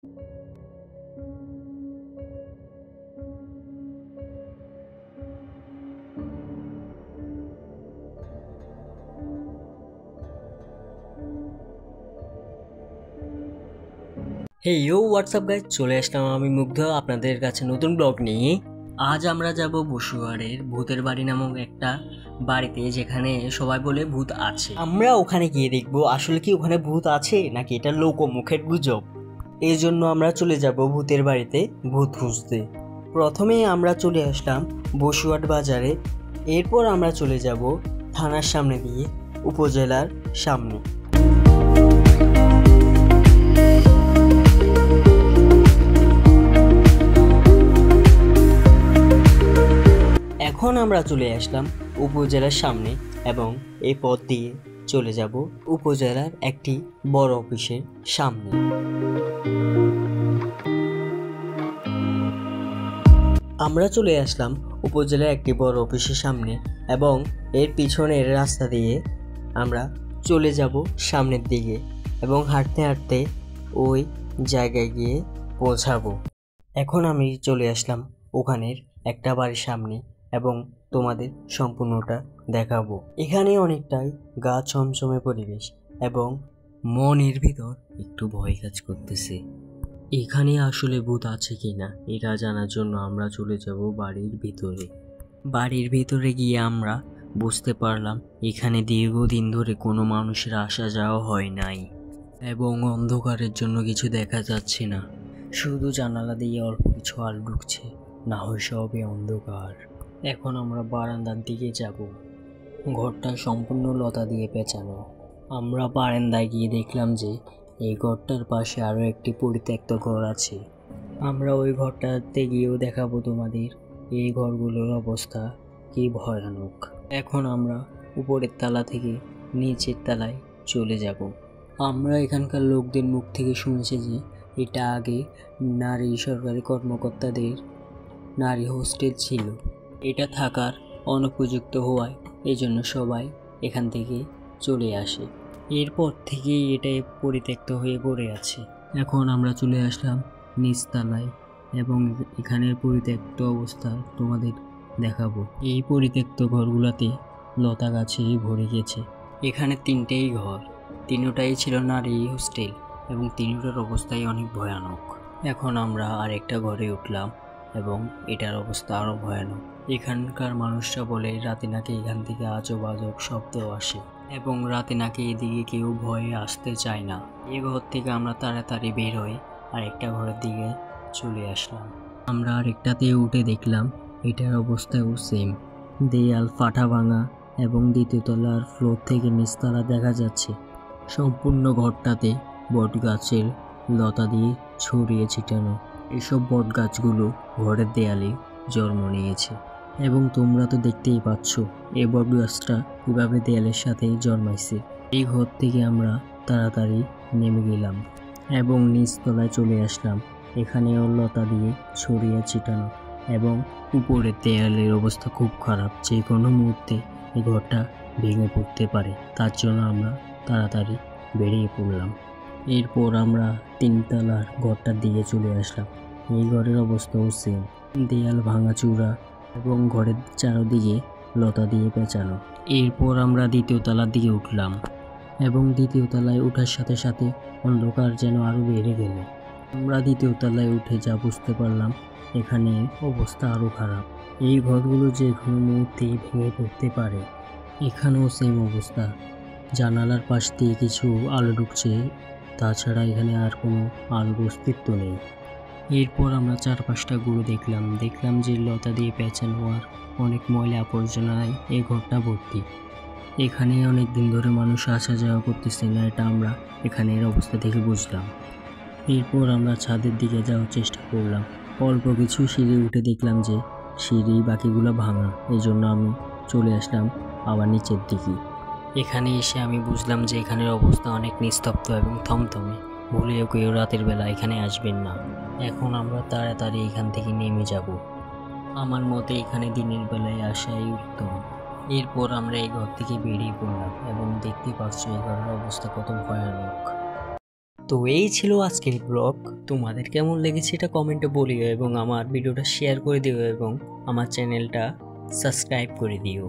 Hey you WhatsApp guys, চলে আসলাম আমি মুগ্ধ আপনাদের কাছে নতুন ব্লগ নিয়ে। আজ আমরা যাব বসুয়ারের ভূতের বাড়ি নামক একটা বাড়িতে, যেখানে সবাই বলে ভূত আছে। আমরা ওখানে গিয়ে দেখব আসলে কি ওখানে ভূত আছে নাকি এটা লোকমুখের গুজব। এই জন্য আমরা চলে যাব ভূতের বাড়িতে ভূত খুঁজতে। প্রথমে আমরা চলে আসলাম বসুয়ার বাজারে, এরপর আমরা চলে যাব থানার সামনে দিয়ে উপজেলার সামনে। এখন আমরা চলে আসলাম উপজেলার সামনে এবং এই পথ দিয়ে চলে যাব উপজেলার একটি বড় অফিসের সামনে। আমরা চলে আসলাম উপজেলার একটি বড় অফিসের সামনে এবং এর পিছনের রাস্তা দিয়ে আমরা চলে যাব সামনের দিকে এবং হাঁটতে হাঁটতে ওই জায়গায় গিয়ে পৌঁছাবো। এখন আমি চলে আসলাম ওখানের একটা বাড়ির সামনে এবং তোমাদের সম্পূর্ণটা দেখাবো। এখানে অনেকটাই গা ছমছমে পরিবেশ এবং মনের ভিতর একটু ভয় কাজ করতেছে। এখানে আসলে ভূত আছে কিনা এটা জানার জন্য আমরা চলে যাব বাড়ির ভিতরে। বাড়ির ভিতরে গিয়ে আমরা বুঝতে পারলাম এখানে দীর্ঘদিন ধরে কোনো মানুষের আসা যাওয়া হয় নাই এবং অন্ধকারের জন্য কিছু দেখা যাচ্ছে না, শুধু জানালা দিয়ে অল্প কিছু আলো ঢুকছে, না হয় সবই অন্ধকার। এখন আমরা বারান্দার দিকে যাব। ঘরটা সম্পূর্ণ লতা দিয়ে পেঁচানো। আমরা বারান্দায় গিয়ে দেখলাম যে এই ঘরটার পাশে আরও একটি পরিত্যক্ত ঘর আছে। আমরা ওই ঘরটাতে গিয়েও দেখাবো তোমাদের এই ঘরগুলোর অবস্থা কি ভয়ানক। এখন আমরা উপরের তালা থেকে নিচের তালায় চলে যাব। আমরা এখানকার লোকদের মুখ থেকে শুনেছি যে এটা আগে নারী সরকারি কর্মকর্তাদের নারী হোস্টেল ছিল। এটা থাকার অনুপযুক্ত হওয়ায় এজন্য সবাই এখান থেকে চলে আসে। এরপর থেকেই এটা পরিত্যক্ত হয়ে পড়ে আছে। এখন আমরা চলে আসলাম নিচতলায় এবং এখানের পরিত্যক্ত অবস্থা তোমাদের দেখাবো। এই পরিত্যক্ত ঘরগুলোতে লতা গাছে ভরে গেছে। এখানে তিনটেই ঘর, তিনটাই ছিল নারী হোস্টেল এবং তিনটার অবস্থাই অনেক ভয়ানক। এখন আমরা আরেকটা ঘরে উঠলাম এবং এটার অবস্থা আরও ভয়ানক। এখানকার মানুষরা বলে রাতে নাকি এখান থেকে আজব আজব শব্দ আসে এবং রাতে নাকি এদিকে কেউ ভয়ে আসতে চায় না। এই ঘর থেকে আমরা তাড়াতাড়ি বের হয়ে আরেকটা ঘরের দিকে চলে আসলাম। আমরা আরেকটাতে উঠে দেখলাম এটার অবস্থাও সেম, দেয়াল ফাটা ভাঙা এবং দ্বিতীয় তলার ফ্লোর থেকে নিচতলা দেখা যাচ্ছে। সম্পূর্ণ ঘরটাতে বট গাছের লতা দিয়ে ছড়িয়ে ছিটানো। এসব বট গাছগুলো ঘরের দেয়ালে জন্ম নিয়েছে এবং তোমরা তো দেখতেই পাচ্ছ এই বট গাছটা কীভাবে দেয়ালের সাথে জন্মাইছে। এই ঘর থেকে আমরা তাড়াতাড়ি নেমে গেলাম এবং নিচতলায় চলে আসলাম। এখানেও লতা দিয়ে ছড়িয়ে ছিটানো এবং উপরের দেয়ালের অবস্থা খুব খারাপ, যে কোনো মুহূর্তে এই ঘরটা ভেঙে পড়তে পারে। তার জন্য আমরা তাড়াতাড়ি বেরিয়ে পড়লাম। এরপর আমরা তিনতলার ঘরটার দিকে চলে আসলাম। এই ঘরের অবস্থাও সেম, দেয়াল ভাঙাচুরা এবং ঘরের চারদিকে লতা দিয়ে পেঁচানো। এরপর আমরা দ্বিতীয় তলার দিকে উঠলাম এবং দ্বিতীয় তলায় ওঠার সাথে সাথে অন্ধকার যেন আরও বেড়ে গেল। আমরা দ্বিতীয় তলায় উঠে যা বুঝতে পারলাম এখানে অবস্থা আরও খারাপ। এই ঘরগুলো যে কোনো মুহূর্তেই ভেঙে পড়তে পারে। এখানেও সেম অবস্থা, জানালার পাশ দিয়ে কিছু আলো ঢুকছে, তাছাড়া এখানে আর কোনো আলোর অস্তিত্ব নেই। এরপর আমরা চারপাশটা ঘুরে দেখলাম যে লতা দিয়ে পেঁচানো আর অনেক ময়লা আবর্জনায় এই ঘরটা ভর্তি। এখানে অনেক দিন ধরে মানুষ আসা যাওয়া করতেছে না, এটা আমরা এখানের অবস্থা দেখে বুঝলাম। এরপর আমরা ছাদের দিকে যাওয়ার চেষ্টা করলাম। অল্প কিছু সিঁড়ি উঠে দেখলাম যে সিঁড়ি বাকিগুলো ভাঙা, এই জন্য আমি চলে আসলাম আবার নিচের দিকে। এখানে এসে আমি বুঝলাম যে এখানের অবস্থা অনেক নিস্তব্ধ এবং থমথমে। ভুলেও কেউ রাতের বেলা এখানে আসবেন না। এখন আমরা তাড়াতাড়ি এখান থেকে নেমে যাব। আমার মতে এখানে দিনের বেলায় আসাই উত্তম। এরপর আমরা এই ঘর থেকে বেরিয়ে পড়লাম এবং দেখতে পাচ্ছ এই ঘরের অবস্থা কত ভয়ানক। তো এই ছিল আজকের ব্লগ। তোমাদের কেমন লেগেছে এটা কমেন্টে বলিও এবং আমার ভিডিওটা শেয়ার করে দিও এবং আমার চ্যানেলটা সাবস্ক্রাইব করে দিও।